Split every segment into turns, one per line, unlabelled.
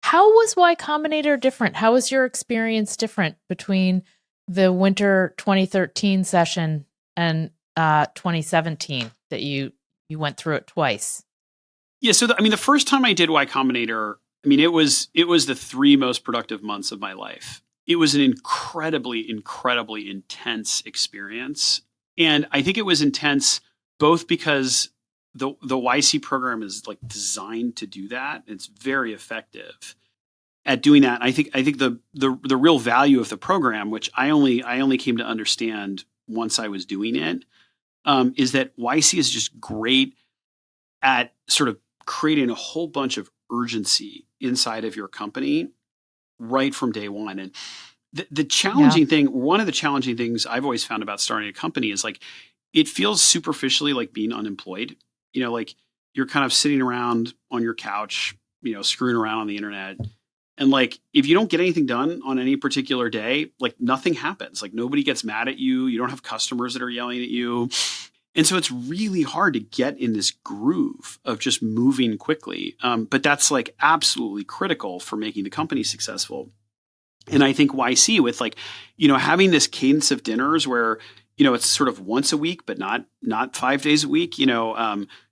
How was Y Combinator different? How was your experience different between the winter 2013 session and 2017 that you went through it twice?
Yeah. So, the first time I did Y Combinator, it was the 3 most productive months of my life. It was an incredibly, incredibly intense experience. And I think it was intense both because the YC program is like designed to do that. It's very effective at doing that. I think the real value of the program, which I only came to understand once I was doing it, is that YC is just great at sort of creating a whole bunch of urgency inside of your company right from day one. And the challenging thing, one of the challenging things I've always found about starting a company is like, it feels superficially like being unemployed. Like you're kind of sitting around on your couch, screwing around on the internet. And like, if you don't get anything done on any particular day, like nothing happens. Like nobody gets mad at you. You don't have customers that are yelling at you. And so it's really hard to get in this groove of just moving quickly. But that's like absolutely critical for making the company successful. And I think YC with like, having this cadence of dinners where, it's sort of once a week, but not 5 days a week,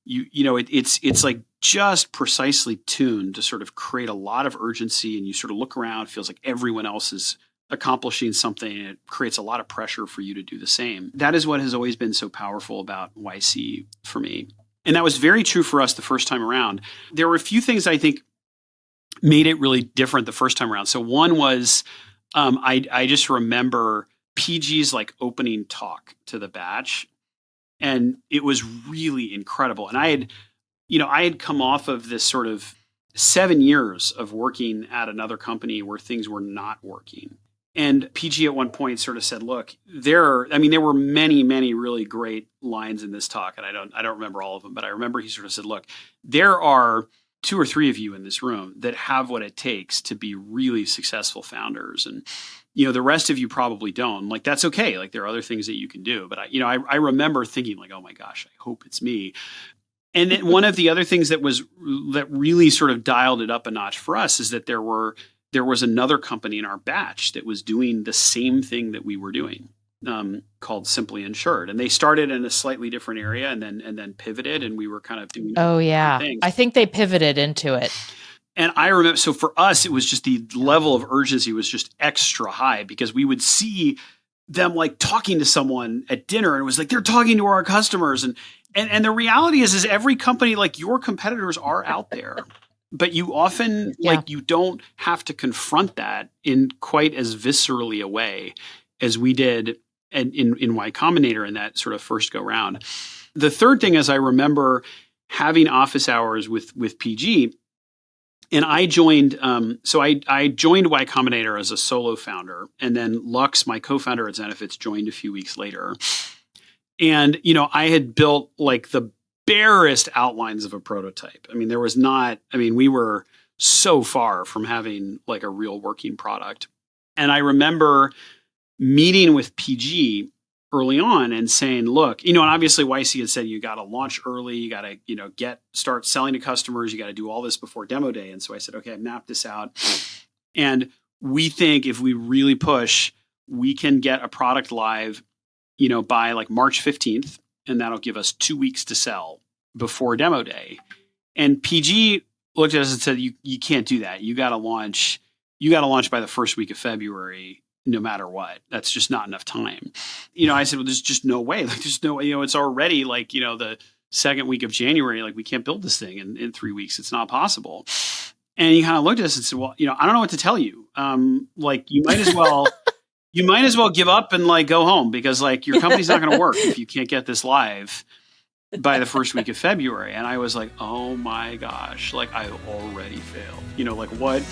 it's like just precisely tuned to sort of create a lot of urgency. And you sort of look around, it feels like everyone else is accomplishing something, and it creates a lot of pressure for you to do the same. That is what has always been so powerful about YC for me. And that was very true for us the first time around. There were a few things I think made it really different the first time around. So one was, I just remember PG's like opening talk to the batch, and it was really incredible. And I had come off of this sort of 7 years of working at another company where things were not working. And PG at one point sort of said, look, there were many, many really great lines in this talk. And I don't remember all of them, but I remember he sort of said, look, there are 2 or 3 of you in this room that have what it takes to be really successful founders. And, the rest of you probably don't. Like, that's okay. Like, there are other things that you can do. But I remember thinking like, oh my gosh, I hope it's me. And then one of the other things that really sort of dialed it up a notch for us is that there was another company in our batch that was doing the same thing that we were doing, called Simply Insured. And they started in a slightly different area and then pivoted, and we were kind of doing things.
I think they pivoted into it.
And I remember, so for us, it was just the level of urgency was just extra high because we would see them like talking to someone at dinner, and it was like, they're talking to our customers. And the reality is every company, like your competitors are out there, but you often like, you don't have to confront that in quite as viscerally a way as we did in Y Combinator in that sort of first go round. The third thing is I remember having office hours with PG, and I joined, I joined Y Combinator as a solo founder, and then Lux, my co-founder at Zenefits, joined a few weeks later. And, I had built like the barest outlines of a prototype. We were so far from having like a real working product. And I remember meeting with PG early on and saying, look, and obviously YC had said, you got to launch early, you got to, start selling to customers, you got to do all this before demo day. And so I said, okay, I mapped this out. And we think if we really push, we can get a product live, by like March 15th, and that'll give us 2 weeks to sell before demo day. And PG looked at us and said, you can't do that. You got to launch by the first week of February, no matter what. That's just not enough time. I said, well, there's just no way. Like, there's no way, it's already like, the second week of January, like we can't build this thing in 3 weeks. It's not possible. And he kind of looked at us and said, well, I don't know what to tell you. Like you might as well give up and like go home, because like your company's not going to work if you can't get this live by the first week of February. And I was like, oh my gosh, like I already failed. Like what?